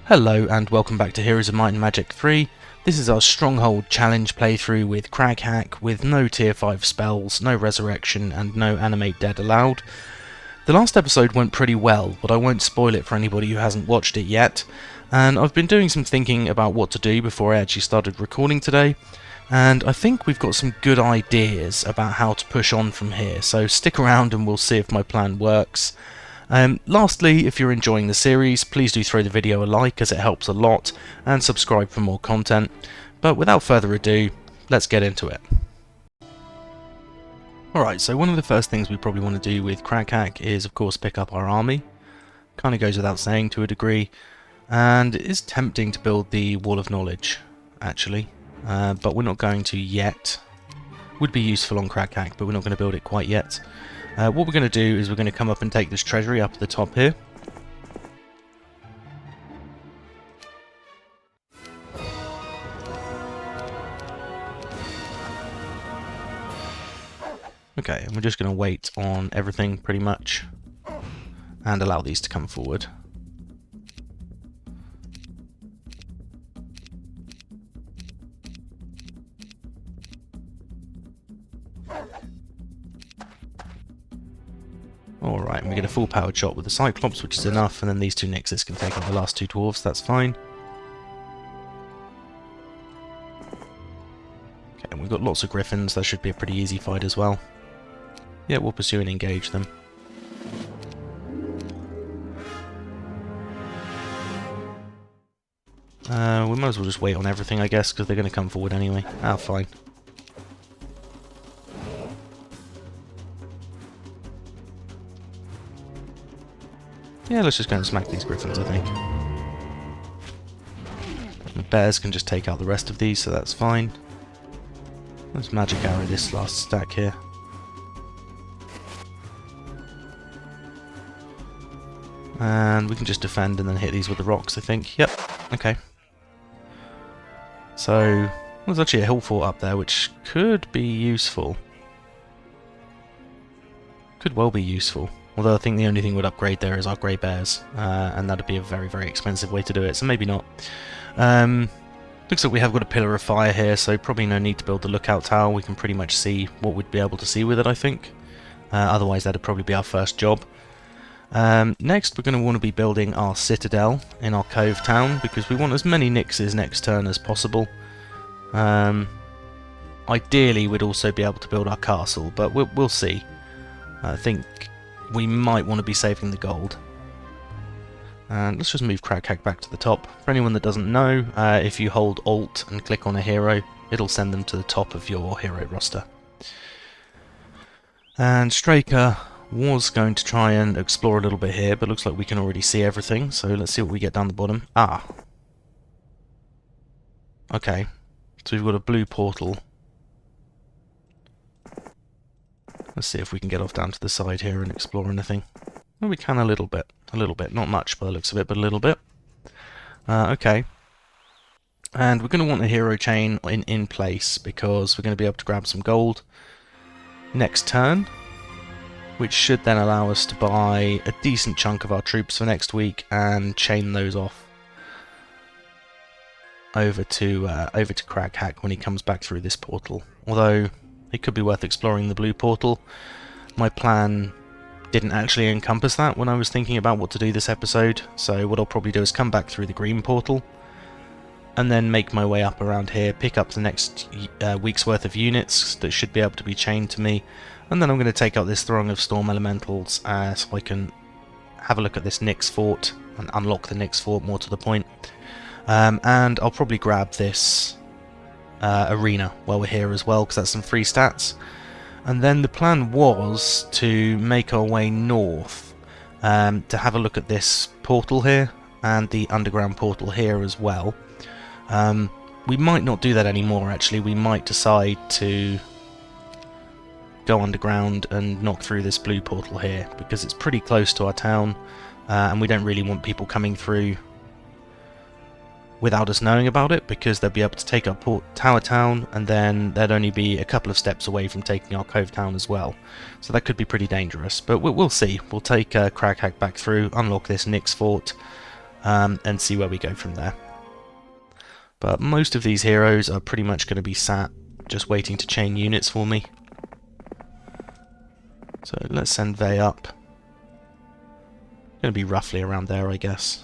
Hello and welcome back to Heroes of Might and Magic 3. This is our Stronghold Challenge playthrough with CragHack with no tier 5 spells, no resurrection and no animate dead allowed. The last episode went pretty well, but I won't spoil it for anybody who hasn't watched it yet, and I've been doing some thinking about what to do before I actually started recording today, and I think we've got some good ideas about how to push on from here, so stick around and we'll see if my plan works. Lastly, if you're enjoying the series, please do throw the video a like as it helps a lot, and subscribe for more content. But without further ado, let's get into it. Alright, so one of the first things we probably want to do with CragHack is of course pick up our army. Kind of goes without saying to a degree, and it is tempting to build the Wall of Knowledge, actually, but we're not going to yet. Would be useful on CragHack, but we're not going to build it quite yet. What we're going to do is we're going to come up and take this treasury up at the top here. Okay, and we're just going to wait on everything pretty much and allow these to come forward. Alright, and we get a full powered shot with the Cyclops, which is enough, and then these two Nixes can take out the last two Dwarves, that's fine. Okay, and we've got lots of Griffins, that should be a pretty easy fight as well. Yeah, we'll pursue and engage them. We might as well just wait on everything, I guess, because they're going to come forward anyway. Ah, fine. Yeah, let's just go and smack these Griffins, I think. The Bears can just take out the rest of these, so that's fine. Let's magic arrow this last stack here. And we can just defend and then hit these with the rocks, I think. Yep, okay. So, there's actually a hill fort up there, which could be useful. Could well be useful. Although I think the only thing we'd upgrade there is our Grey Bears, and that'd be a very, very expensive way to do it, so maybe not. Looks like we have got a Pillar of Fire here, so probably no need to build the Lookout Tower. We can pretty much see what we'd be able to see with it, I think. Otherwise that'd probably be our first job. Next we're going to want to be building our Citadel in our Cove Town, because we want as many Nixes next turn as possible. Ideally we'd also be able to build our castle, but we'll see. I think we might want to be saving the gold. And let's just move CragHack back to the top. For anyone that doesn't know, if you hold Alt and click on a hero, it'll send them to the top of your hero roster. And Straker was going to try and explore a little bit here, but looks like we can already see everything, so let's see what we get down the bottom. Ah! Okay, so we've got a blue portal. Let's see if we can get off down to the side here and explore anything. Well, we can a little bit, not much by the looks of it, but a little bit. Okay. And we're going to want a hero chain in place, because we're going to be able to grab some gold next turn, which should then allow us to buy a decent chunk of our troops for next week and chain those off over to CragHack when he comes back through this portal. Although it could be worth exploring the blue portal. My plan didn't actually encompass that when I was thinking about what to do this episode, so what I'll probably do is come back through the green portal and then make my way up around here, pick up the next week's worth of units that should be able to be chained to me, and then I'm going to take out this Throng of Storm Elementals so I can have a look at this Nyx Fort and unlock the Nyx Fort, more to the point. And I'll probably grab this arena while we're here as well, because that's some free stats. And then the plan was to make our way north to have a look at this portal here and the underground portal here as well. We might not do that anymore, actually. We might decide to go underground and knock through this blue portal here, because it's pretty close to our town, and we don't really want people coming through without us knowing about it, because they'll be able to take our Tower Town, and then they'd only be a couple of steps away from taking our Cove Town as well. So that could be pretty dangerous, but we'll see. We'll take CragHack back through, unlock this Nyx Fort, and see where we go from there. But most of these heroes are pretty much going to be sat just waiting to chain units for me. So let's send Vey up. Going to be roughly around there, I guess.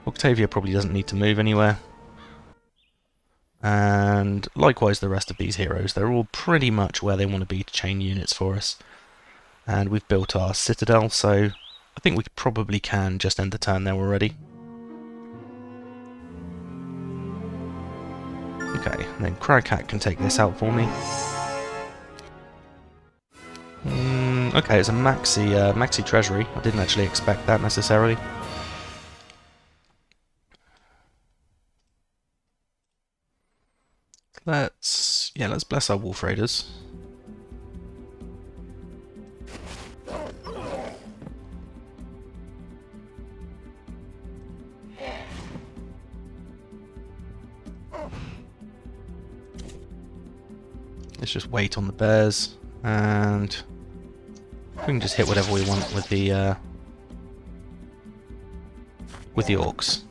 Octavia probably doesn't need to move anywhere. And likewise the rest of these heroes, they're all pretty much where they want to be to chain units for us. And we've built our citadel, so I think we probably can just end the turn there already. Okay, and then CragHack can take this out for me. Okay, it's a maxi treasury. I didn't actually expect that necessarily. Let's bless our wolf raiders. Let's just wait on the bears, and we can just hit whatever we want with the orcs.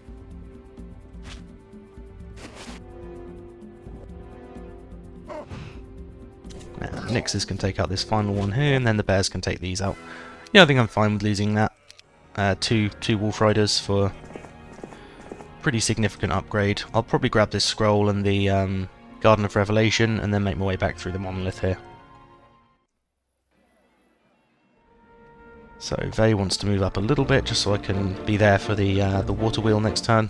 Now, Nixes can take out this final one here, and then the bears can take these out. Yeah, I think I'm fine with losing that. Two wolf riders for pretty significant upgrade. I'll probably grab this scroll and the Garden of Revelation, and then make my way back through the monolith here. So Vey wants to move up a little bit, just so I can be there for the water wheel next turn.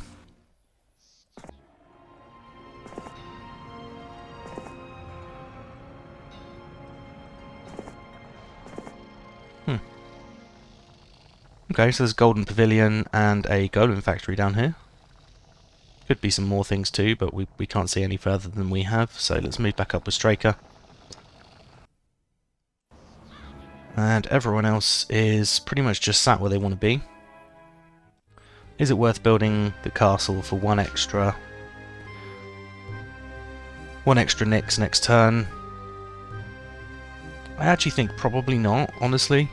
Okay, so there's Golden Pavilion and a Golem Factory down here. Could be some more things too, but we can't see any further than we have, so let's move back up with Straker. And everyone else is pretty much just sat where they want to be. Is it worth building the castle for one extra Nix next turn? I actually think probably not, honestly.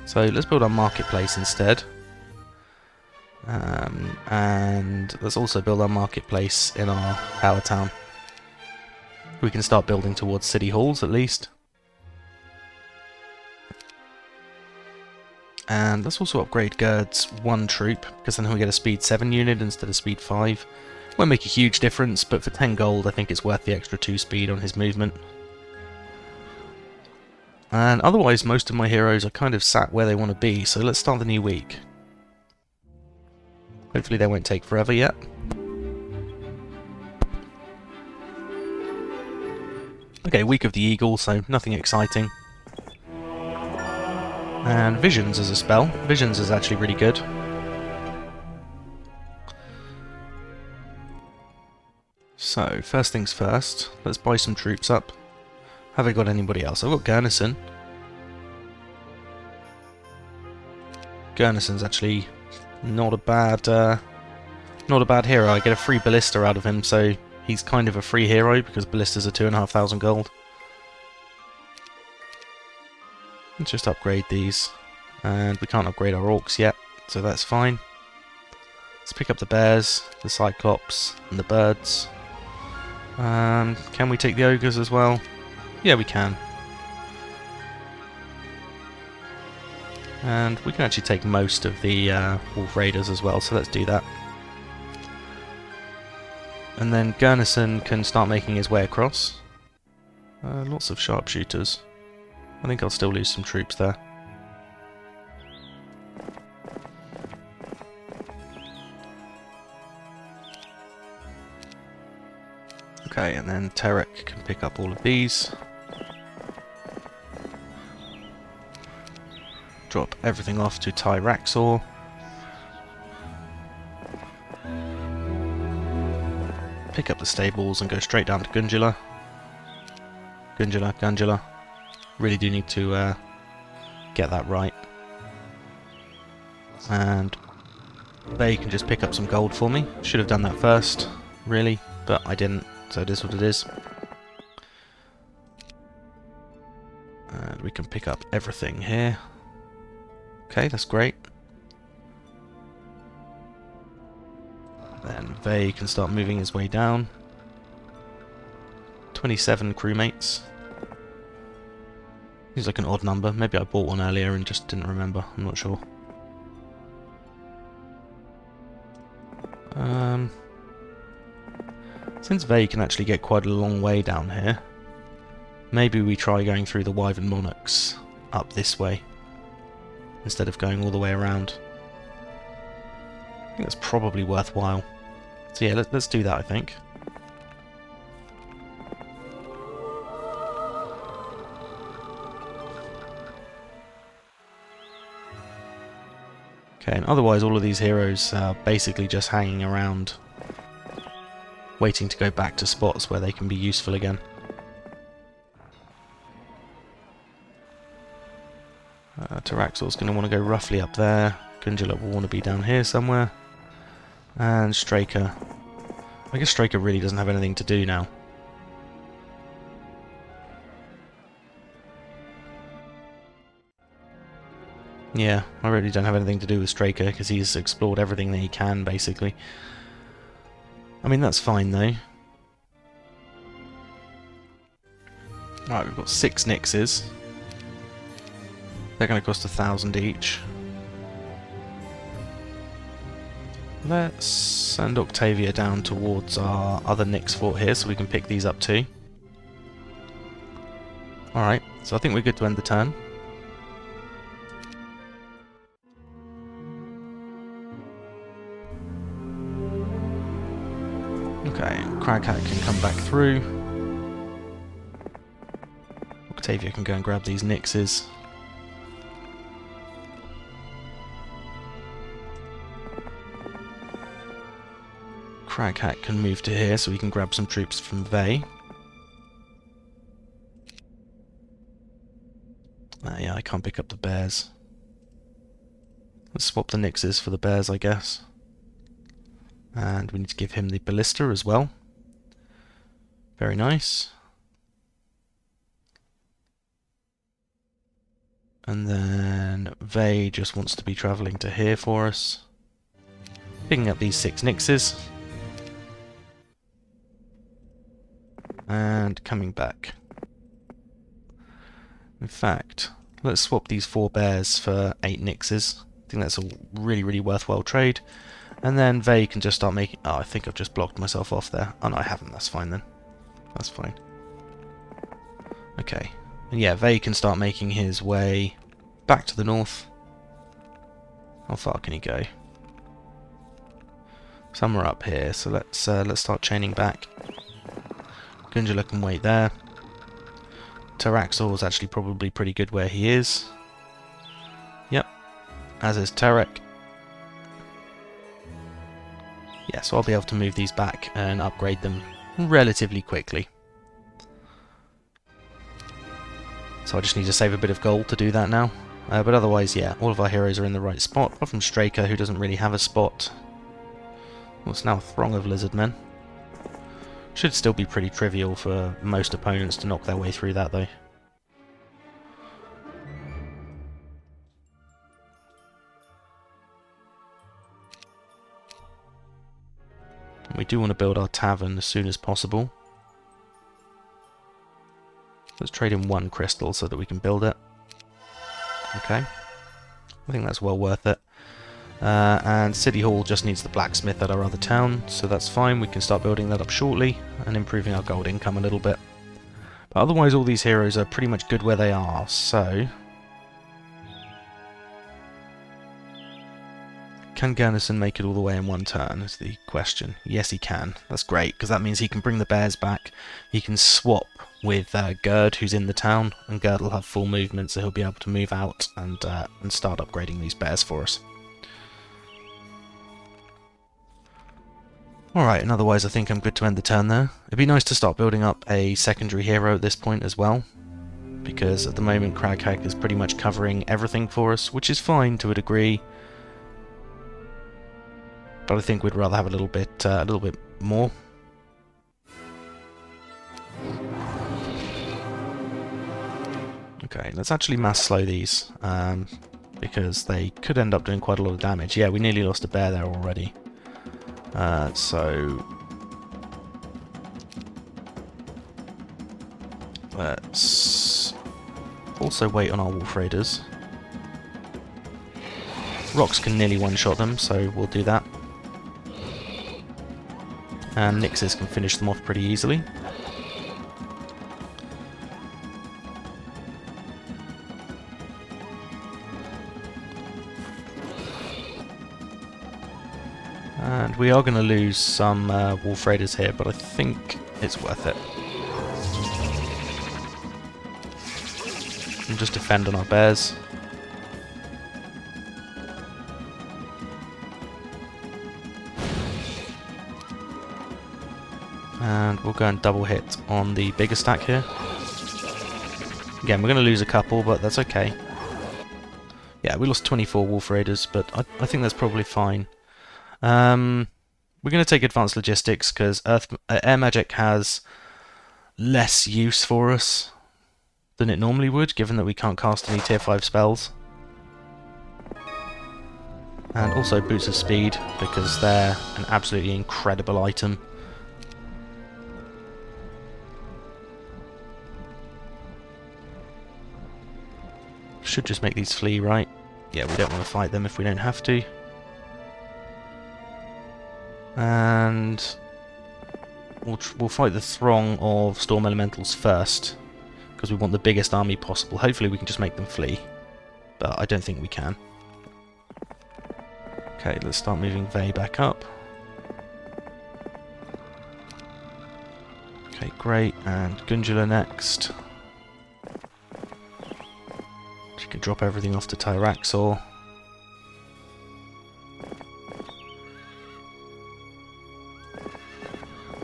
So let's build our marketplace instead. And let's also build our marketplace in our power town. We can start building towards city halls at least. And let's also upgrade Gerd's one troop, because then he'll get a speed 7 unit instead of speed 5. Won't make a huge difference, but for 10 gold I think it's worth the extra 2 speed on his movement. And otherwise most of my heroes are kind of sat where they want to be, so let's start the new week. Hopefully they won't take forever yet. Okay, week of the eagle, so nothing exciting. And Visions as a spell. Visions is actually really good. So, first things first, let's buy some troops up. Have I got anybody else? I've got Garnison. Garnison's actually not a bad hero. I get a free ballista out of him, so he's kind of a free hero because ballistas are 2,500 gold. Let's just upgrade these, and we can't upgrade our orcs yet, so that's fine. Let's pick up the bears, the cyclops, and the birds. Can we take the ogres as well? Yeah, we can. And we can actually take most of the wolf raiders as well, so let's do that. And then Garnison can start making his way across. Lots of sharpshooters. I think I'll still lose some troops there. Okay, and then Terek can pick up all of these. Drop everything off to Tyraxor. Pick up the stables and go straight down to Gundula. Gundula. Really do need to get that right. And they can just pick up some gold for me. Should have done that first, really, but I didn't, so it is what it is. And we can pick up everything here. Okay, that's great. Then Vey can start moving his way down. 27 crewmates. Seems like an odd number. Maybe I bought one earlier and just didn't remember. I'm not sure. Since Vey can actually get quite a long way down here, maybe we try going through the Wyvern Monarchs up this way instead of going all the way around. I think that's probably worthwhile. So yeah, let's do that, I think. Okay, and otherwise all of these heroes are basically just hanging around, waiting to go back to spots where they can be useful again. Taraxor's going to want to go roughly up there. Gundula will want to be down here somewhere. And Straker. I guess Straker really doesn't have anything to do now. Yeah, I really don't have anything to do with Straker because he's explored everything that he can, basically. I mean, that's fine, though. Right, we've got 6 Nixes. They're going to cost 1,000 each. Let's send Octavia down towards our other Nix fort here so we can pick these up too. Alright, so I think we're good to end the turn. Okay, CragHack can come back through. Octavia can go and grab these Nixes. CragHack can move to here so we can grab some troops from Vey. Yeah, I can't pick up the bears. Let's swap the Nixes for the bears, I guess. And we need to give him the ballista as well. Very nice. And then Vey just wants to be travelling to here for us. Picking up these 6 Nixes. And coming back. In fact, let's swap these 4 bears for 8 Nixes. I think that's a really, really worthwhile trade. And then Vey can just start making... Oh, I think I've just blocked myself off there. Oh, no, I haven't. That's fine then. That's fine. Okay. And yeah, Vey can start making his way back to the north. How far can he go? Somewhere up here. So let's start chaining back. Gundula can wait there. Taraxor's actually probably pretty good where he is. Yep. As is Tarek. Yeah, so I'll be able to move these back and upgrade them relatively quickly. So I just need to save a bit of gold to do that now. But otherwise, yeah, all of our heroes are in the right spot, apart from Straker, who doesn't really have a spot. Well, it's now a throng of lizard men. Should still be pretty trivial for most opponents to knock their way through that, though. We do want to build our tavern as soon as possible. Let's trade in 1 crystal so that we can build it. Okay. I think that's well worth it. And City Hall just needs the blacksmith at our other town, so that's fine. We can start building that up shortly and improving our gold income a little bit. But otherwise all these heroes are pretty much good where they are, so... Can Garrison make it all the way in 1 turn is the question. Yes, he can. That's great, because that means he can bring the bears back. He can swap with Gerd, who's in the town, and Gerd will have full movement, so he'll be able to move out and start upgrading these bears for us. Alright, and otherwise I think I'm good to end the turn there. It'd be nice to start building up a secondary hero at this point as well, because at the moment CragHack is pretty much covering everything for us, which is fine to a degree. But I think we'd rather have a little bit more. Okay, let's actually mass slow these, because they could end up doing quite a lot of damage. Yeah, we nearly lost a bear there already. So let's also wait on our Wolf Raiders. Rocks can nearly one-shot them, so we'll do that. And Nixes can finish them off pretty easily. And we are going to lose some Wolf Raiders here, but I think it's worth it. And just defend on our bears. And we'll go and double hit on the bigger stack here. Again, we're going to lose a couple, but that's okay. Yeah, we lost 24 Wolf Raiders, but I think that's probably fine. We're going to take advanced logistics because air magic has less use for us than it normally would, given that we can't cast any tier 5 spells. And also boots of speed, because they're an absolutely incredible item. Should just make these flee, right? Yeah, we don't want to fight them if we don't have to. And we'll fight the throng of Storm Elementals first, because we want the biggest army possible. Hopefully we can just make them flee, but I don't think we can. Okay, let's start moving Vey back up. Okay, great, and Gundula next. She can drop everything off to Tyraxor.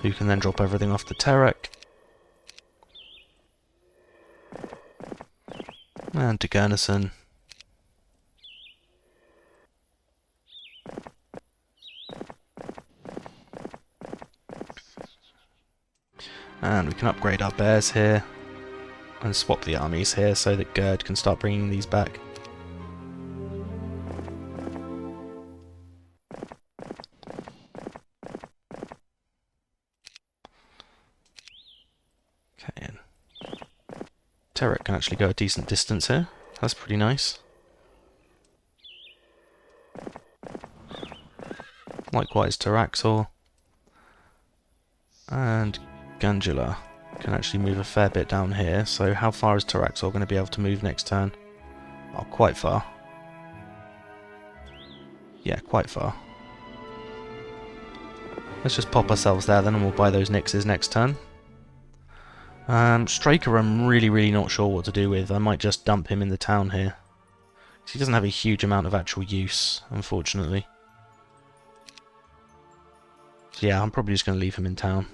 Who can then drop everything off to Terek. And to Gurnison. And we can upgrade our bears here. And swap the armies here so that Gerd can start bringing these back. Okay, and Terek can actually go a decent distance here. That's pretty nice. Likewise Tyraxor. And Gundula can actually move a fair bit down here, so how far is Tyraxor going to be able to move next turn? Oh, quite far. Yeah, quite far. Let's just pop ourselves there then and we'll buy those Nixes next turn. Straker I'm really not sure what to do with. I might just dump him in the town here. He doesn't have a huge amount of actual use, unfortunately. So yeah, I'm probably just going to leave him in town.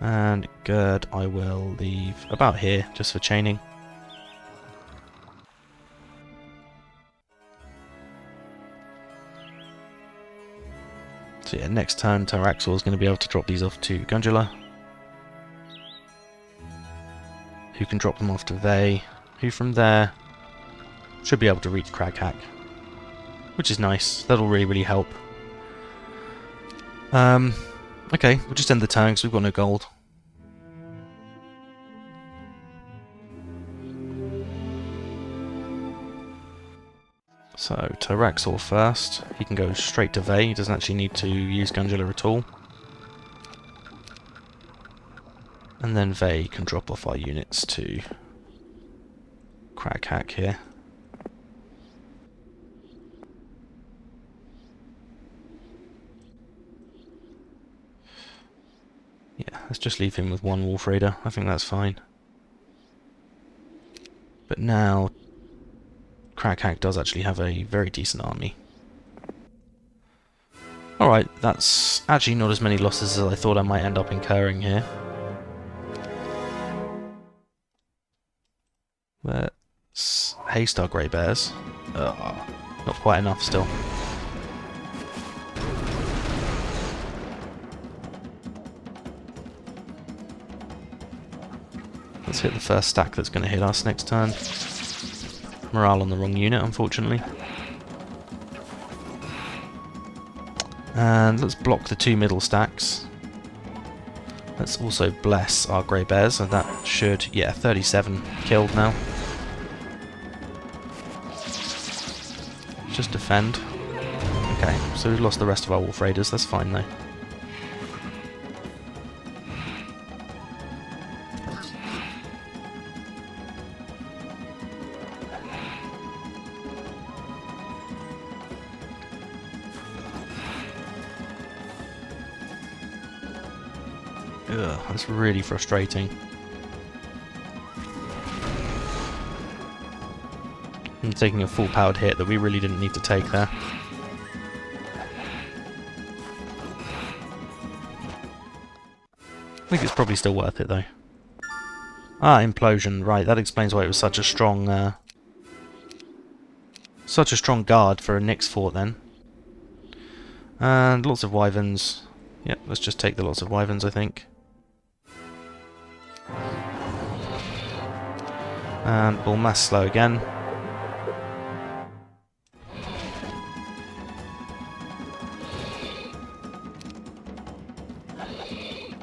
And Gerd I will leave about here, just for chaining. So yeah, next turn Tyraxor is going to be able to drop these off to Gundula. Who can drop them off to Vey, who from there should be able to reach CragHack. Which is nice, that'll really help. Okay, we'll just end the turn because we've got no gold. So, Tyraxor first. He can go straight to Vey. He doesn't actually need to use Gundula at all. And then Vey can drop off our units to CragHack here. Yeah, let's just leave him with one Wolf Raider. I think that's fine. But now CragHack does actually have a very decent army. Alright, that's actually not as many losses as I thought I might end up incurring here. Let's haste our Grey Bears. Not quite enough still. Let's hit the first stack that's going to hit us next turn. Morale on the wrong unit, unfortunately. And let's block the 2 middle stacks. Let's also bless our grey bears, and that should, yeah, 37 killed now. Just defend. Okay, so we've lost the rest of our wolf raiders, that's fine though. Ugh, that's really frustrating. I'm taking a full powered hit that we really didn't need to take there. I think it's probably still worth it though. Ah, implosion, right, that explains why it was such a strong guard for a Nyx fort then. And lots of wyverns. Yep, let's just take the lots of wyverns, I think. And we'll mass slow again.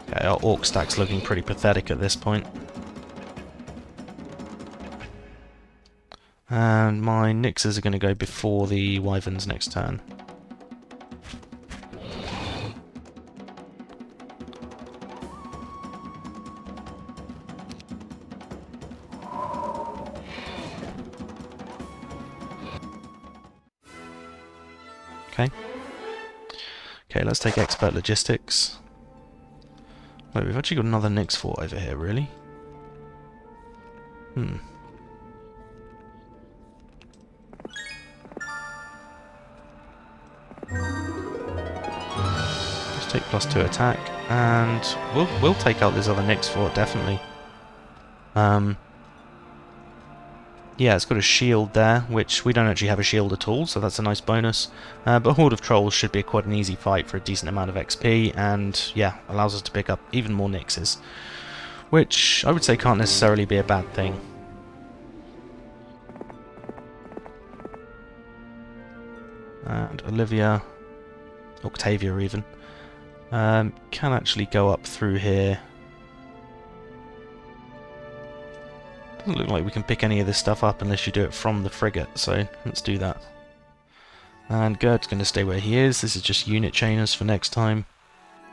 Okay, our orc stack's looking pretty pathetic at this point. And my Nyxes are going to go before the wyverns next turn. Okay. Okay, let's take expert logistics. Wait, we've actually got another Nyx fort over here, really? Let's take +2 attack, and we'll take out this other Nyx fort, definitely. Yeah, it's got a shield there, which we don't actually have a shield at all, so that's a nice bonus. But Horde of Trolls should be quite an easy fight for a decent amount of XP, and yeah, allows us to pick up even more Nyxes, which I would say can't necessarily be a bad thing. And Olivia, Octavia even, can actually go up through here. Doesn't look like we can pick any of this stuff up unless you do it from the frigate, so let's do that. And Gerd's going to stay where he is. This is just unit chainers for next time.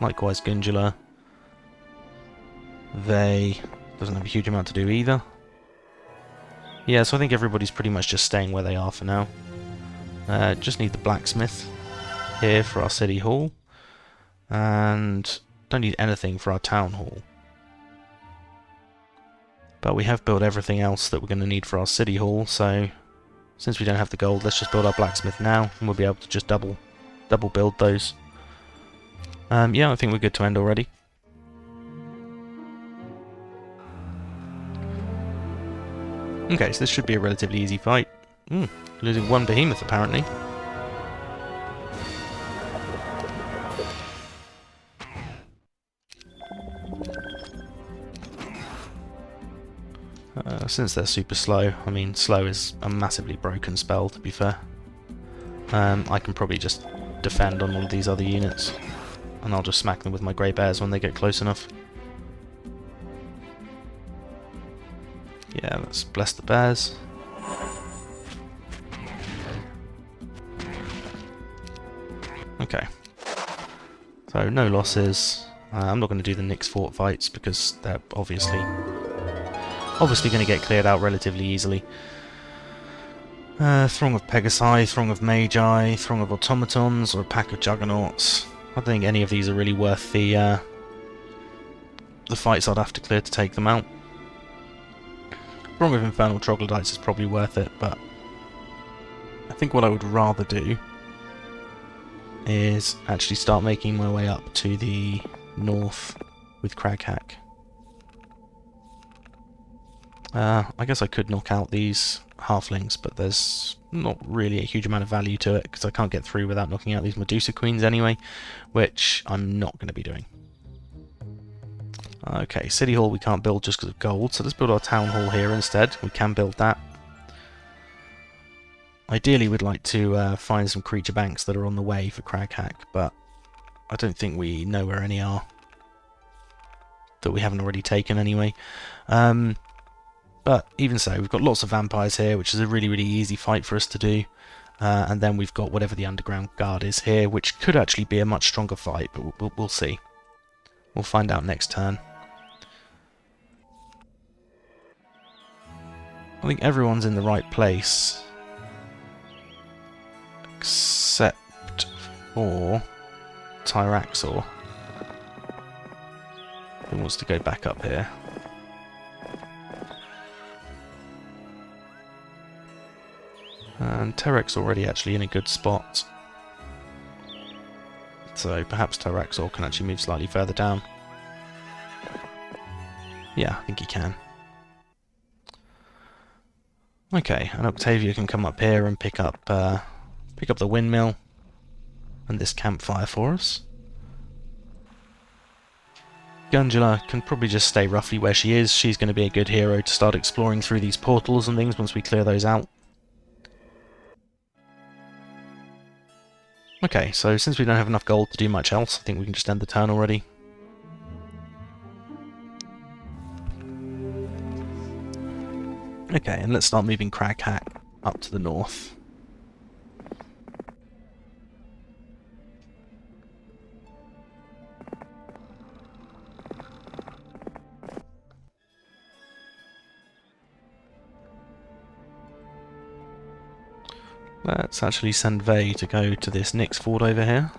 Likewise Gundula. They doesn't have a huge amount to do either. Yeah, so I think everybody's pretty much just staying where they are for now. Just need the blacksmith here for our city hall. And don't need anything for our town hall. But we have built everything else that we're going to need for our city hall, so since we don't have the gold, let's just build our blacksmith now, and we'll be able to just double build those. Yeah, I think we're good to end already. Okay, so this should be a relatively easy fight. Losing one behemoth apparently. Since they're super slow, I mean, slow is a massively broken spell, to be fair. I can probably just defend on all of these other units, and I'll just smack them with my grey bears when they get close enough. Yeah, let's bless the bears. Okay. So, no losses. I'm not going to do the Nyx fort fights because they're obviously going to get cleared out relatively easily. Throng of Pegasi, Throng of Magi, Throng of Automatons, or a pack of Juggernauts. I don't think any of these are really worth the fights I'd have to clear to take them out. Throng of Infernal Troglodytes is probably worth it, but I think what I would rather do is actually start making my way up to the north with CragHack. I guess I could knock out these halflings, but there's not really a huge amount of value to it because I can't get through without knocking out these Medusa Queens anyway, which I'm not going to be doing. Okay, City Hall we can't build just because of gold, so let's build our Town Hall here instead. We can build that. Ideally we'd like to find some creature banks that are on the way for CragHack, but I don't think we know where any are that we haven't already taken anyway. But even so, we've got lots of vampires here, which is a really, really easy fight for us to do. And then we've got whatever the underground guard is here, which could actually be a much stronger fight, but we'll see. We'll find out next turn. I think everyone's in the right place. Except for Tyraxor. He wants to go back up here. And Terek's already actually in a good spot. So perhaps Tyraxor can actually move slightly further down. Yeah, I think he can. Okay, and Octavia can come up here and pick up the windmill and this campfire for us. Gundula can probably just stay roughly where she is. She's going to be a good hero to start exploring through these portals and things once we clear those out. Okay, so since we don't have enough gold to do much else, I think we can just end the turn already. Okay, and let's start moving CragHack up to the north. Let's actually send Vey to go to this Nyx fort over here.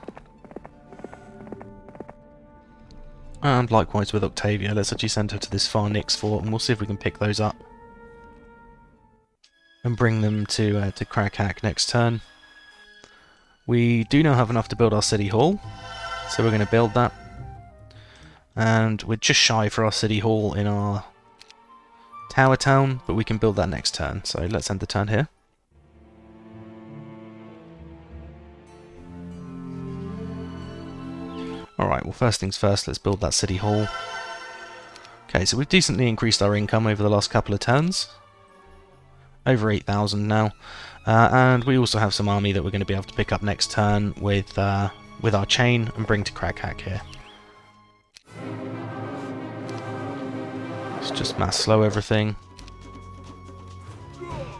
And likewise with Octavia, let's actually send her to this far Nyx fort and we'll see if we can pick those up. And bring them to CragHack next turn. We do now have enough to build our city hall, so we're going to build that. And we're just shy for our city hall in our tower town, but we can build that next turn. So let's end the turn here. Alright, well first things first, let's build that city hall. Okay, so we've decently increased our income over the last couple of turns. Over 8,000 now. And we also have some army that we're going to be able to pick up next turn with our chain and bring to CragHack here. Let's just mass slow everything.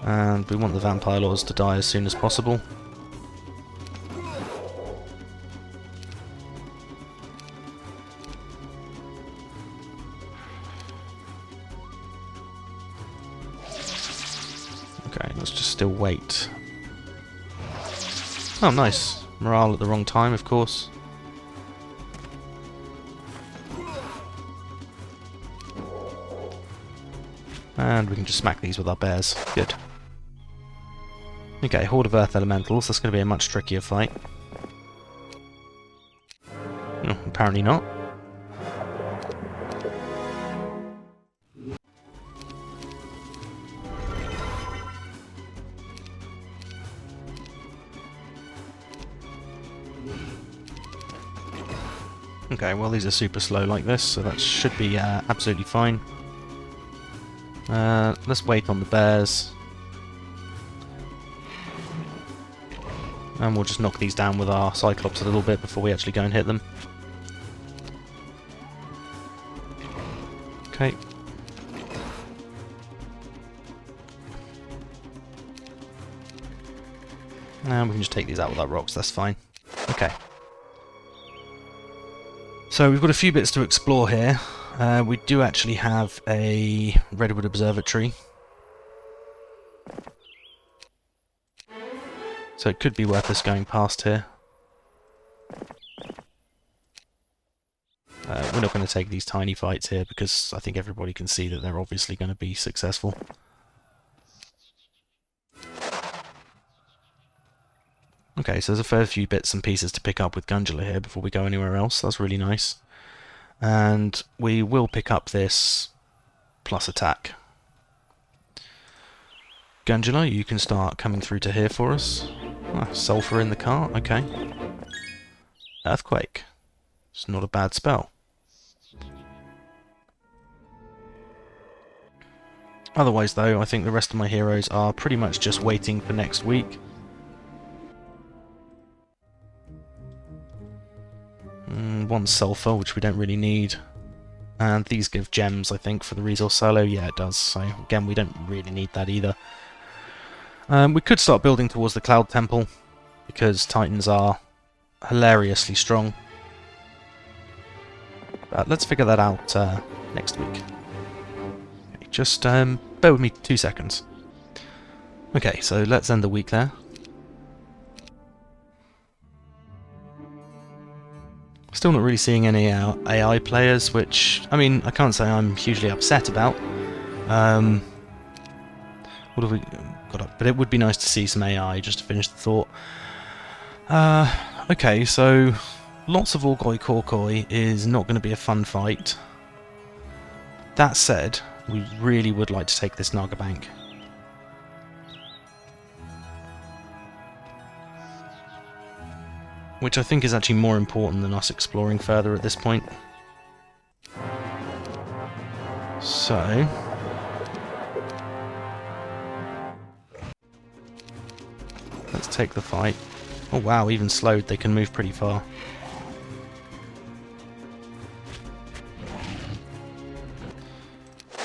And we want the vampire lords to die as soon as possible. Okay, let's just still wait. Oh, nice. Morale at the wrong time, of course. And we can just smack these with our bears. Good. Okay, Horde of Earth Elementals. That's going to be a much trickier fight. No, apparently not. Okay, well these are super slow like this, so that should be absolutely fine. Let's wait on the bears. And we'll just knock these down with our Cyclops a little bit before we actually go and hit them. Okay. And we can just take these out with our rocks, that's fine. Okay. So we've got a few bits to explore here. We do actually have a Redwood Observatory. So it could be worth us going past here. We're not going to take these tiny fights here because I think everybody can see that they're obviously going to be successful. Okay, so there's a fair few bits and pieces to pick up with Gundula here before we go anywhere else. That's really nice. And we will pick up this plus attack. Gundula, you can start coming through to here for us. Ah, sulfur in the cart, okay. Earthquake. It's not a bad spell. Otherwise though, I think the rest of my heroes are pretty much just waiting for next week. wants sulfur, which we don't really need. And these give gems, I think, for the resource silo. Yeah, it does. So again, we don't really need that either. We could start building towards the Cloud Temple, because Titans are hilariously strong. But let's figure that out next week. Okay, just bear with me 2 seconds. Okay, so let's end the week there. Still not really seeing any AI players, which, I mean, I can't say I'm hugely upset about. What have we got up? But it would be nice to see some AI, just to finish the thought. Okay, so lots of Orgoi Korkoi is not going to be a fun fight. That said, we really would like to take this Naga Bank. Which I think is actually more important than us exploring further at this point. So... let's take the fight. Oh wow, even slowed, they can move pretty far.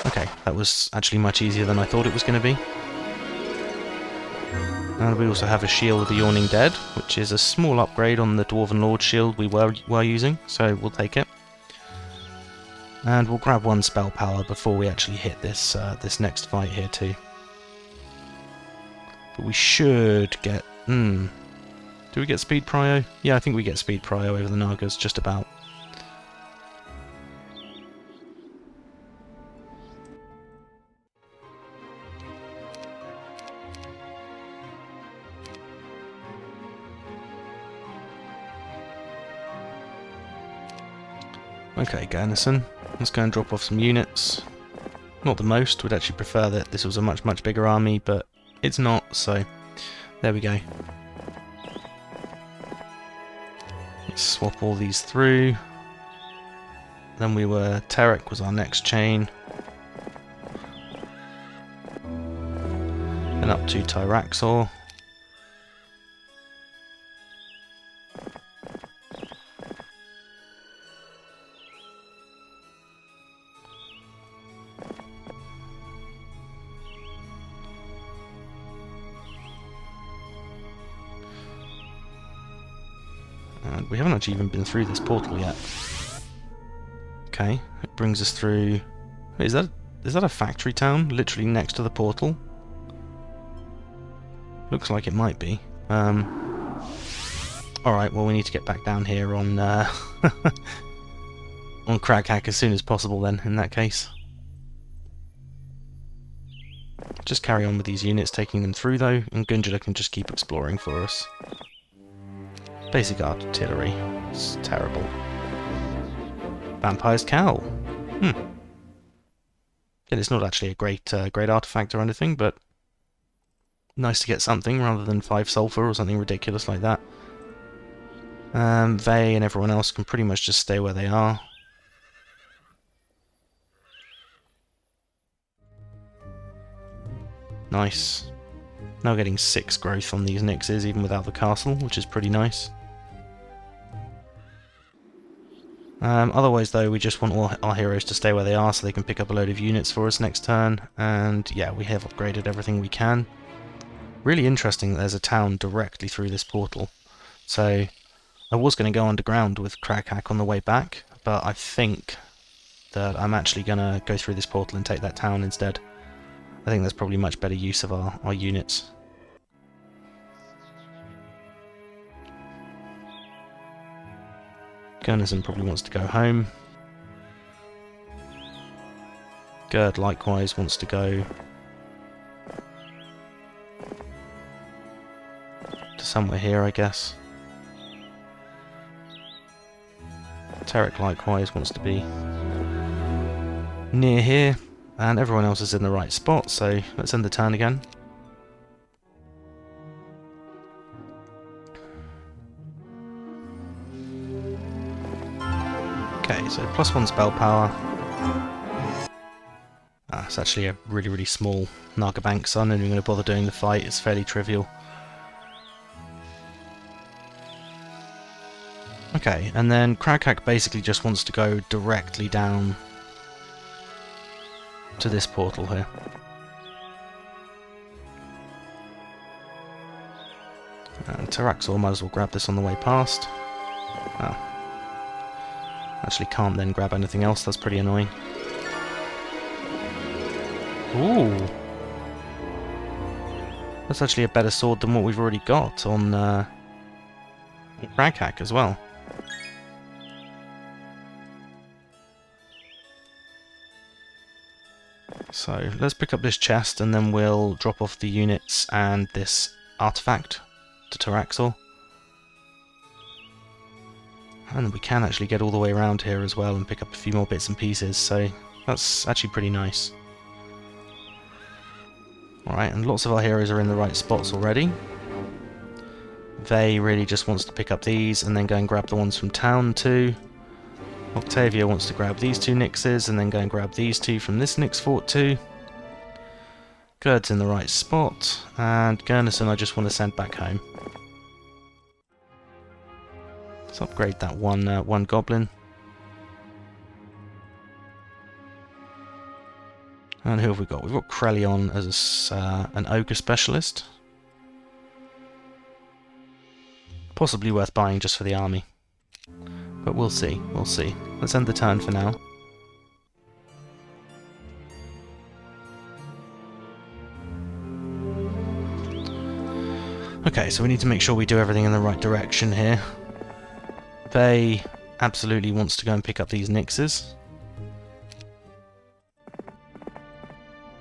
Okay, that was actually much easier than I thought it was going to be. And we also have a Shield of the Yawning Dead, which is a small upgrade on the Dwarven Lord shield we were using, so we'll take it. And we'll grab one spell power before we actually hit this this next fight here too. But we should get... do we get speed prio? Yeah, I think we get speed prio over the Nagas, just about. Okay, Garrison, let's go and drop off some units. Not the most, would actually prefer that this was a much bigger army, but it's not, so there we go. Let's swap all these through. Then we were... Terek was our next chain. And up to Tyraxor. And we haven't actually even been through this portal yet. Okay, it brings us through... Wait, is that a factory town? Literally next to the portal? Looks like it might be. Alright, well we need to get back down here on on CragHack as soon as possible then, in that case. Just carry on with these units, taking them through though, and Gundula can just keep exploring for us. Basic artillery. It's terrible. Vampire's Cowl. And it's not actually a great great artifact or anything, but nice to get something rather than 5 sulfur or something ridiculous like that. Vey and everyone else can pretty much just stay where they are. Nice. Now getting 6 growth on these Nixes even without the castle, which is pretty nice. Otherwise though, we just want all our heroes to stay where they are so they can pick up a load of units for us next turn, and yeah, we have upgraded everything we can. Really interesting that there's a town directly through this portal. So I was going to go underground with CragHack on the way back, but I think that I'm actually going to go through this portal and take that town instead. I think that's probably much better use of our units. Gunnison probably wants to go home. Gerd likewise wants to go to somewhere here, I guess. Terek likewise wants to be near here, and everyone else is in the right spot, so let's end the turn again. Okay, so +1 spell power. It's actually a really small Naga Bank, so I'm not even going to bother doing the fight, it's fairly trivial. Okay, and then CragHack basically just wants to go directly down to this portal here. And Taraxor might as well grab this on the way past. Oh. Actually can't then grab anything else, that's pretty annoying. Ooh! That's actually a better sword than what we've already got on CragHack as well. So let's pick up this chest and then we'll drop off the units and this artifact to Taraxor. And we can actually get all the way around here as well and pick up a few more bits and pieces, so that's actually pretty nice. Alright, and lots of our heroes are in the right spots already. Vey really just wants to pick up these and then go and grab the ones from town too. Octavia wants to grab these two Nixes and then go and grab these two from this Nix fort too. Gerd's in the right spot, and Gurnison I just want to send back home. Let's upgrade that one goblin. And who have we got? We've got Krelion as an ogre specialist. Possibly worth buying just for the army. But we'll see, we'll see. Let's end the turn for now. Okay, so we need to make sure we do everything in the right direction here. Vey absolutely wants to go and pick up these Nixes.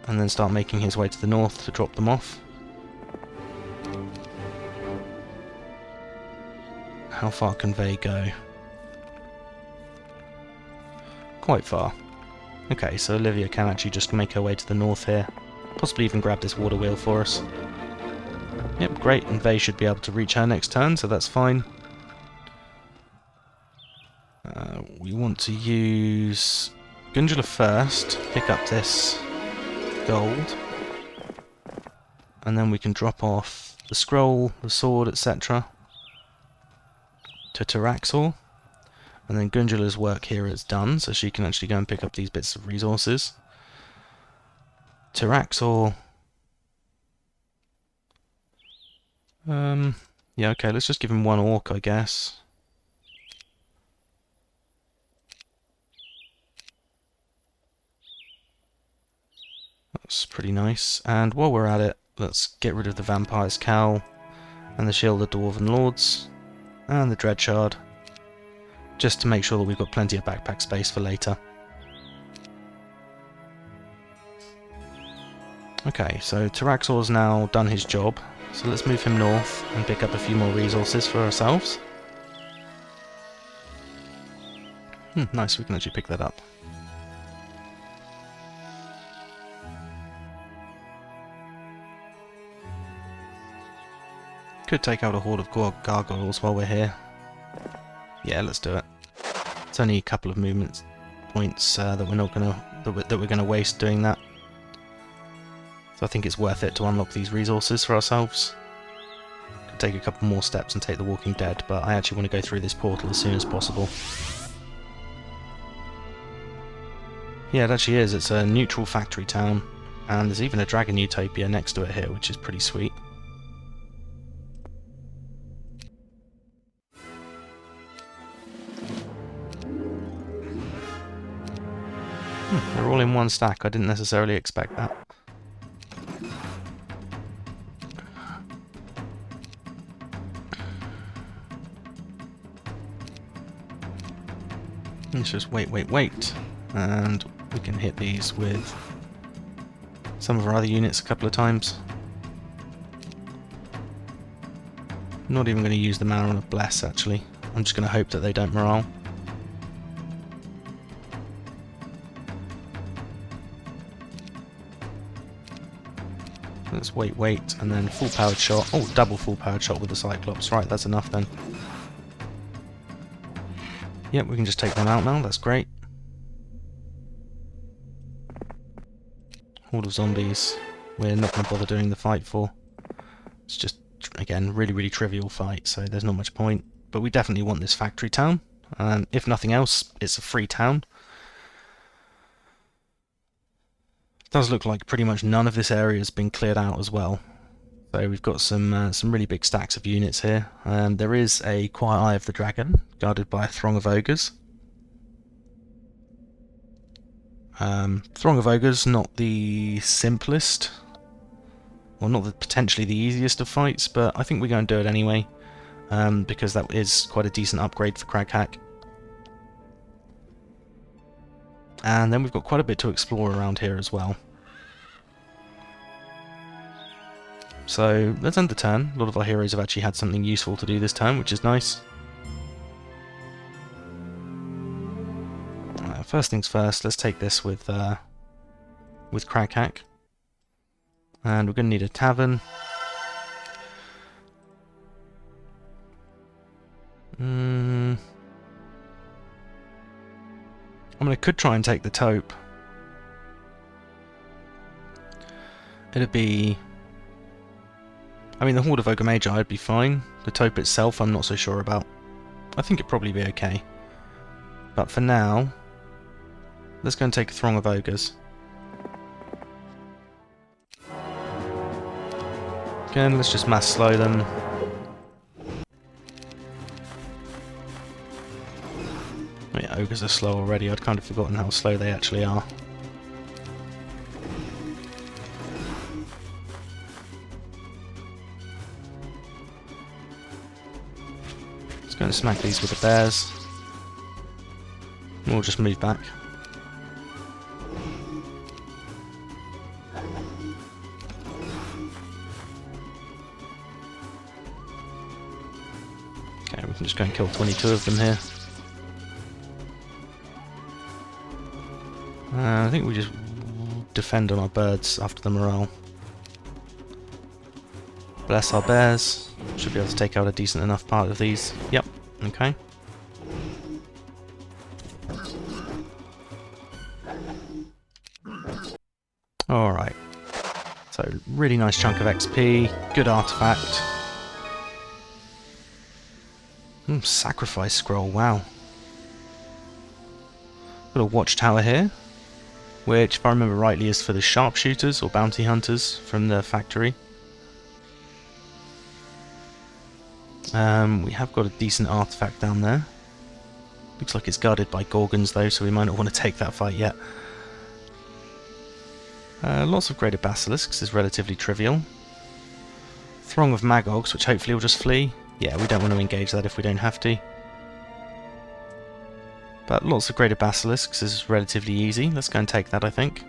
And then start making his way to the north to drop them off. How far can Vey go? Quite far. Okay, so Olivia can actually just make her way to the north here. Possibly even grab this water wheel for us. Yep, great, and Vey should be able to reach her next turn, so that's fine. We want to use Gundula first, pick up this gold, and then we can drop off the scroll, the sword, etc. to Taraxor. And then Gundula's work here is done, so she can actually go and pick up these bits of resources. Taraxor. Yeah, okay, let's just give him one orc, I guess. That's pretty nice. And while we're at it, let's get rid of the Vampire's Cowl, and the Shield of Dwarven Lords, and the Dread Shard. Just to make sure that we've got plenty of backpack space for later. Okay, so Taraxor's now done his job, so let's move him north and pick up a few more resources for ourselves. Nice, we can actually pick that up. Could take out a horde of gargoyles while we're here. Yeah, let's do it. It's only a couple of movement points that we're gonna waste doing that. So I think it's worth it to unlock these resources for ourselves. Could take a couple more steps and take the Walking Dead, but I actually want to go through this portal as soon as possible. Yeah, it actually is. It's a neutral factory town, and there's even a dragon utopia next to it here, which is pretty sweet. They're all in one stack. I didn't necessarily expect that. Let's just wait, and we can hit these with some of our other units a couple of times. I'm not even going to use the mana on a Bless, actually. I'm just going to hope that they don't morale. Let's wait, and then full powered shot. Oh, double full powered shot with the Cyclops. Right, that's enough then. Yep, we can just take them out now, that's great. Horde of zombies, we're not going to bother doing the fight for. It's just, again, really trivial fight, so there's not much point. but we definitely want this factory town. And if nothing else, it's a free town. It does look like pretty much none of this area has been cleared out as well. So we've got some really big stacks of units here. There is a Quiet Eye of the Dragon, guarded by a throng of ogres. Throng of ogres, not the simplest, or not potentially the easiest of fights, but I think we're going to do it anyway, because that is quite a decent upgrade for CragHack. And then we've got quite a bit to explore around here as well. So let's end the turn. A lot of our heroes have actually had something useful to do this turn, which is nice. First things first, let's take this with CragHack. And we're going to need a tavern. I mean, I could try and take the taupe. It'd be... I mean, the Horde of Ogre Magi would be fine. The taupe itself, I'm not so sure about. I think it'd probably be okay. But for now, let's go and take a throng of ogres. Again, let's just mass slow them. Oh yeah, ogres are slow already. I'd kind of forgotten how slow they actually are. Let's go and smack these with the bears. We'll just move back. Okay, we can just go and kill 22 of them here. I think we just defend on our birds after the morale. Bless our bears. Should be able to take out a decent enough part of these. Yep, okay. Alright. So, really nice chunk of XP. Good artifact. Sacrifice scroll, wow. Got a watchtower here, which, if I remember rightly, is for the sharpshooters or bounty hunters from the factory. We have got a decent artifact down there. Looks like it's guarded by Gorgons though, so we might not want to take that fight yet. Lots of Greater Basilisks is relatively trivial. Throng of Magogs, which hopefully will just flee. Yeah, we don't want to engage that if we don't have to. But lots of Greater Basilisks is relatively easy. Let's go and take that, I think.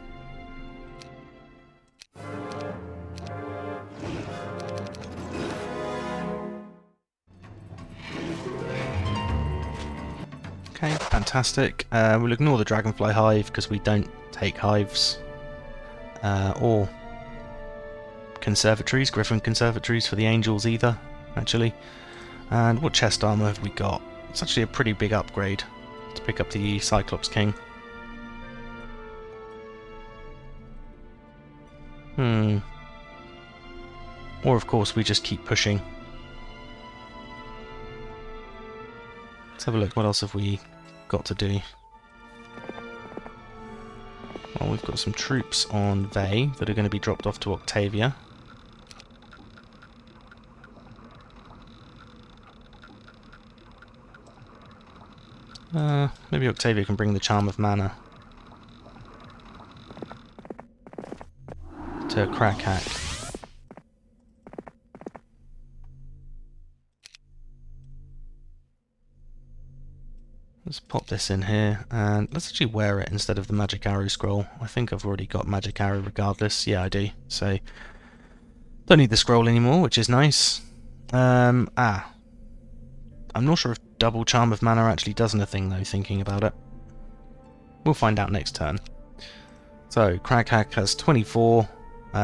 Okay, fantastic. We'll ignore the Dragonfly Hive because we don't take hives. Or conservatories, Griffin conservatories for the angels either, actually. And what chest armor have we got? It's actually a pretty big upgrade to pick up the Cyclops King. Or of course we just keep pushing. Let's have a look, what else have we got to do? Well, we've got some troops on Vey that are going to be dropped off to Octavia. Maybe Octavia can bring the Charm of Mana to CragHack. Let's pop this in here, and let's actually wear it instead of the Magic Arrow scroll. I think I've already got Magic Arrow regardless. Yeah, I do. So, don't need the scroll anymore, which is nice. I'm not sure if double Charm of Mana actually does anything, though, thinking about it. We'll find out next turn. So, CragHack has 24.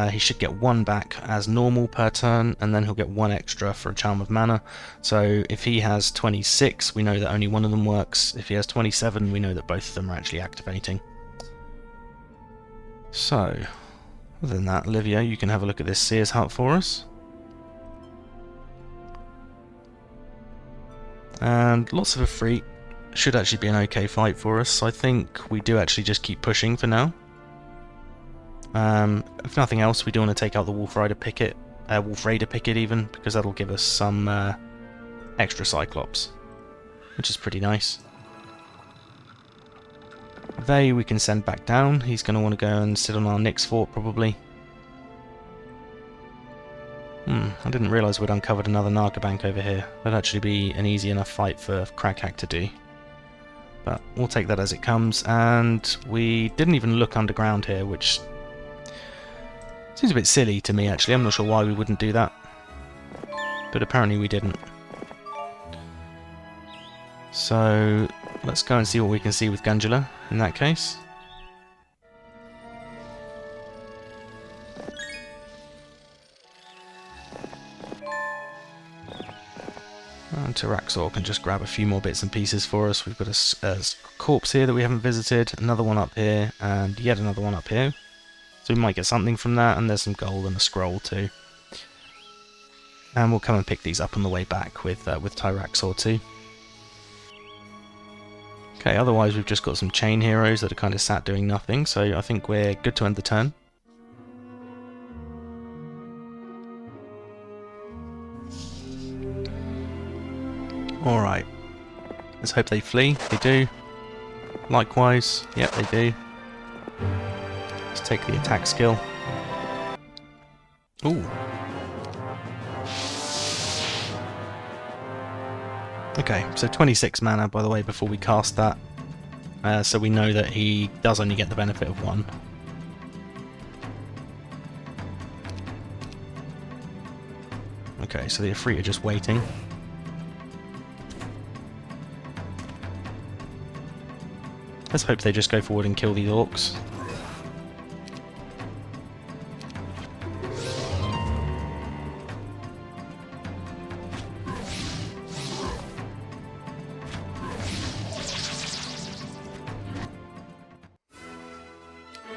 He should get 1 back as normal per turn, and then he'll get 1 extra for a Charm of Mana. So if he has 26, we know that only one of them works. If he has 27, we know that both of them are actually activating. So, other than that, Olivia, you can have a look at this Seer's Hut for us. And lots of a free should actually be an okay fight for us. I think we do actually just keep pushing for now. If nothing else, we do want to take out the Wolf Raider Picket even, because that'll give us some extra Cyclops, which is pretty nice. They we can send back down. He's going to want to go and sit on our Nyx fort probably. I didn't realise we'd uncovered another Naga bank over here. That'd actually be an easy enough fight for CragHack to do. But we'll take that as it comes, and we didn't even look underground here, which seems a bit silly to me actually. I'm not sure why we wouldn't do that, but apparently we didn't. So let's go and see what we can see with Gundula in that case. And Tyraxor can just grab a few more bits and pieces for us. We've got a corpse here that we haven't visited, another one up here, and yet another one up here. So we might get something from that, and there's some gold and a scroll too. And we'll come and pick these up on the way back with Tyraxor too. Okay, otherwise we've just got some chain heroes that are kind of sat doing nothing, so I think we're good to end the turn. Alright, let's hope they flee. They do. Likewise, yep, they do. Let's take the attack skill. Ooh. Okay, so 26 mana, by the way, before we cast that. So we know that he does only get the benefit of 1. Okay, so the Ifrit are just waiting. Let's hope they just go forward and kill these orcs.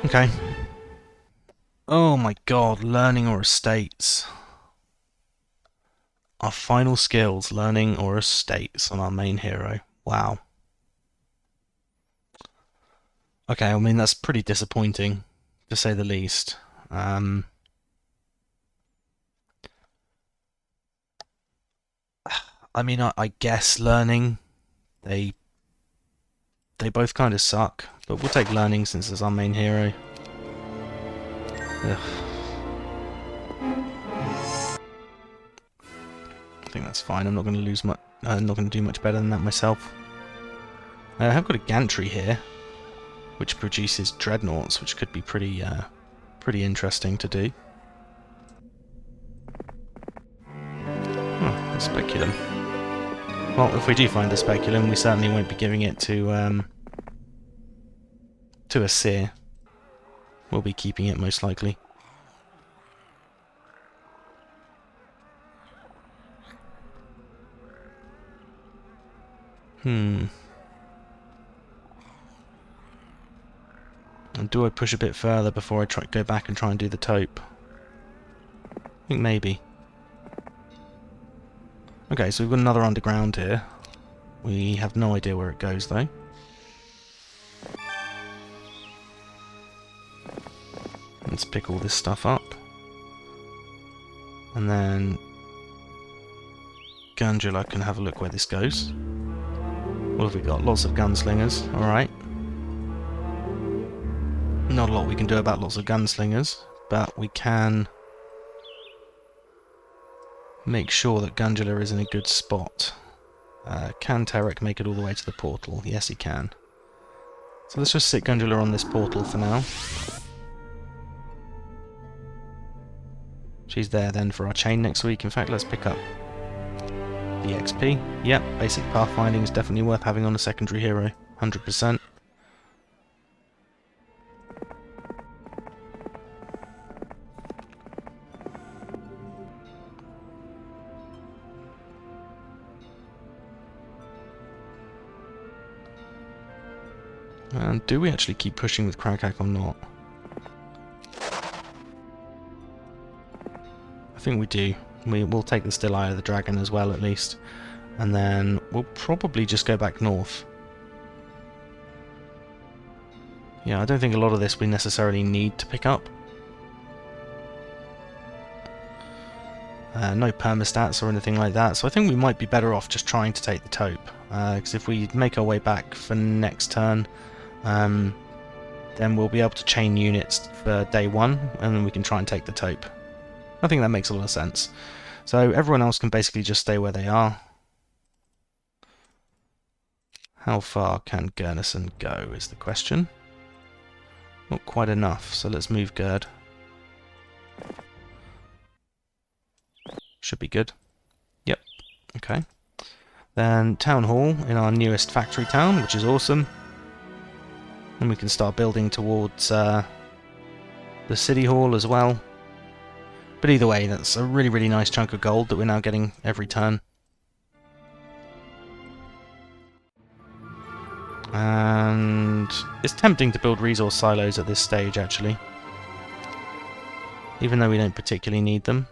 Okay. Oh my god, learning or estates. Our final skills, learning or estates on our main hero. Wow. Okay, I mean that's pretty disappointing, to say the least. I mean, I guess learning, they both kind of suck, but we'll take learning since it's our main hero. Ugh. I think that's fine. I'm not going to lose much. I'm not going to do much better than that myself. I have got a gantry here, which produces dreadnoughts, which could be pretty interesting to do. Oh, a speculum. Well, if we do find a speculum, we certainly won't be giving it to a seer. We'll be keeping it most likely. And do I push a bit further before I go back and try and do the taupe? I think maybe. Okay, so we've got another underground here. We have no idea where it goes though. Let's pick all this stuff up. And then Gundula can have a look where this goes. What have we got? Lots of gunslingers, alright. Not a lot we can do about lots of gunslingers, but we can make sure that Gundula is in a good spot. Can Tarek make it all the way to the portal? Yes, he can. So let's just sit Gundula on this portal for now. She's there then for our chain next week. In fact, let's pick up the XP. Yep, basic pathfinding is definitely worth having on a secondary hero. 100%. And do we actually keep pushing with CragHack or not? I think we do. We'll take the Still Eye of the Dragon as well, at least. And then we'll probably just go back north. Yeah, I don't think a lot of this we necessarily need to pick up. No permastats or anything like that, so I think we might be better off just trying to take the taupe. Because if we make our way back for next turn, then we'll be able to chain units for day 1, and then we can try and take the taupe. I think that makes a lot of sense. So everyone else can basically just stay where they are. How far can Gurnison go is the question. Not quite enough, so let's move Gerd. Should be good. Yep, okay. Then Town Hall in our newest factory town, which is awesome. And we can start building towards the City Hall as well. But either way, that's a really, really nice chunk of gold that we're now getting every turn. And it's tempting to build resource silos at this stage, actually. Even though we don't particularly need them.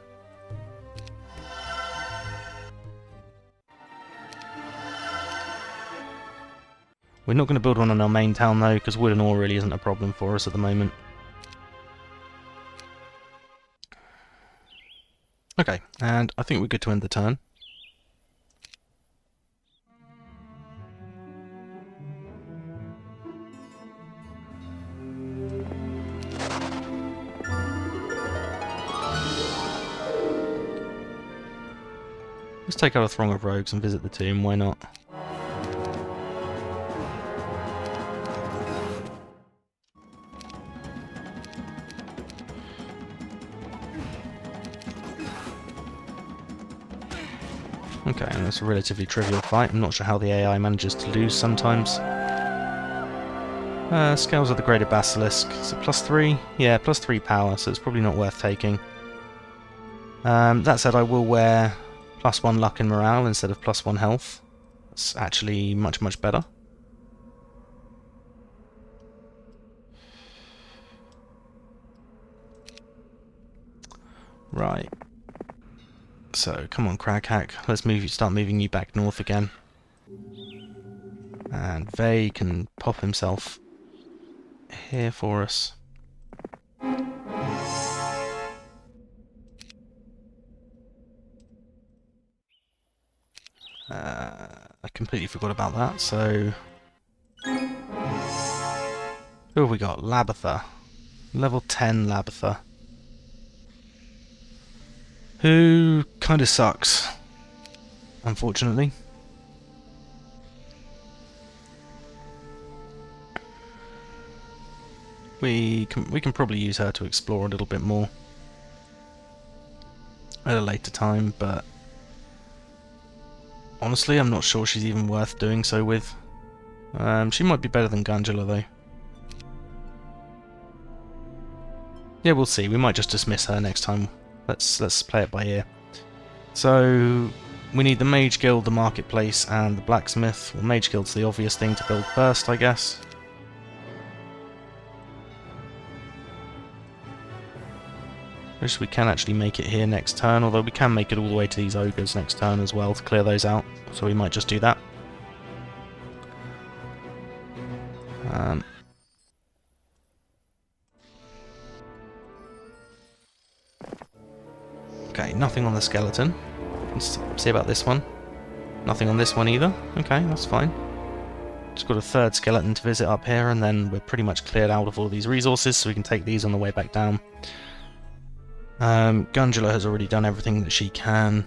We're not going to build one on our main town though, because wood and ore really isn't a problem for us at the moment. Okay, and I think we're good to end the turn. Let's take out a throng of rogues and visit the tomb, why not? Okay, and that's a relatively trivial fight. I'm not sure how the AI manages to lose sometimes. Scales of the Greater Basilisk. Is it +3? Yeah, +3 power, so it's probably not worth taking. That said, I will wear +1 luck and morale instead of +1 health. That's actually much, much better. Right. So, come on, CragHack. Let's start moving you back north again. And Vey can pop himself here for us. I completely forgot about that, so... Who have we got? Labatha. Level 10 Labatha. Who kind of sucks, unfortunately. We can probably use her to explore a little bit more at a later time, but honestly, I'm not sure she's even worth doing so with. She might be better than Gundula, though. Yeah, we'll see. We might just dismiss her next time. Let's play it by ear. So we need the Mage Guild, the Marketplace, and the Blacksmith. Well, Mage Guild's the obvious thing to build first, I guess. Wish we can actually make it here next turn, although we can make it all the way to these ogres next turn as well to clear those out. So we might just do that. Okay, nothing on the skeleton. Let's see about this one. Nothing on this one either. Okay, that's fine. Just got a third skeleton to visit up here, and then we're pretty much cleared out of all these resources, so we can take these on the way back down. Gundula has already done everything that she can.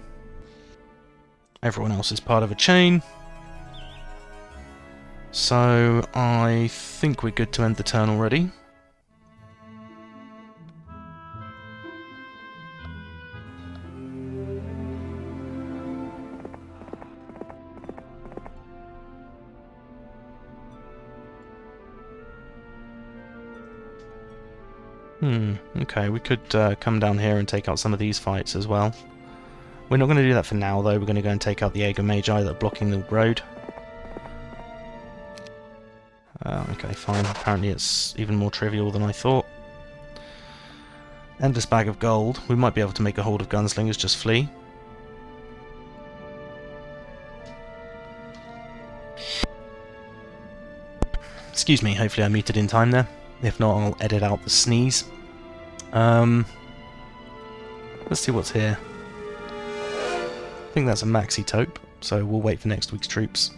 Everyone else is part of a chain. So I think we're good to end the turn already. Okay, we could come down here and take out some of these fights as well. We're not going to do that for now, though. We're going to go and take out the Aegir Magi that are blocking the road. Okay, fine. Apparently it's even more trivial than I thought. Endless bag of gold. We might be able to make a horde of gunslingers just flee. Excuse me, hopefully I muted in time there. If not, I'll edit out the sneeze. Let's see what's here. I think that's a maxi taupe, so we'll wait for next week's troops.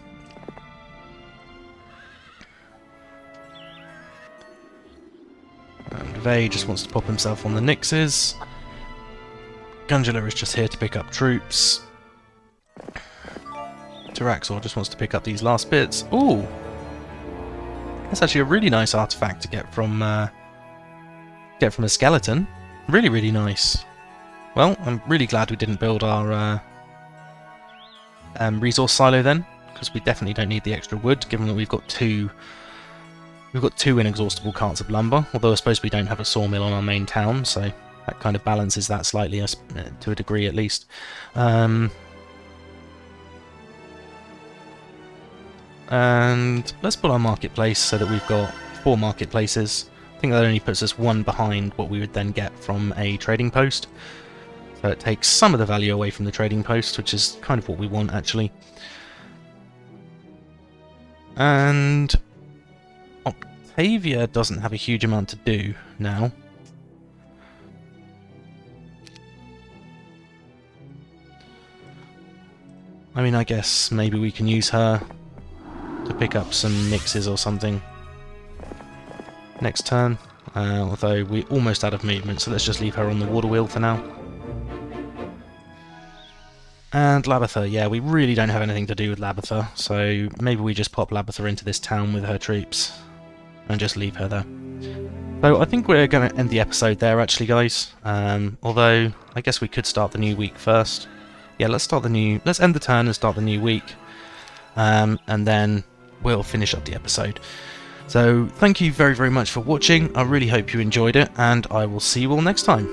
And Vey just wants to pop himself on the Nixes. Gundula is just here to pick up troops. Taraxor just wants to pick up these last bits. Ooh! That's actually a really nice artifact to get from a skeleton. Really, really nice. Well, I'm really glad we didn't build our resource silo then, because we definitely don't need the extra wood, given that we've got two inexhaustible carts of lumber, although I suppose we don't have a sawmill on our main town, so that kind of balances that slightly, to a degree at least. And let's put our marketplace so that we've got 4 marketplaces. I think that only puts us 1 behind what we would then get from a trading post. So it takes some of the value away from the trading post, which is kind of what we want, actually. And Octavia doesn't have a huge amount to do now. I mean, I guess maybe we can use her to pick up some mixes or something next turn. Although we're almost out of movement, so let's just leave her on the water wheel for now. And Labatha, yeah, we really don't have anything to do with Labatha, so maybe we just pop Labatha into this town with her troops and just leave her there. So I think we're going to end the episode there, actually, guys. Although I guess we could start the new week first. Yeah, let's end the turn and start the new week, and then we'll finish up the episode. So thank you very, very much for watching. I really hope you enjoyed it, and I will see you all next time.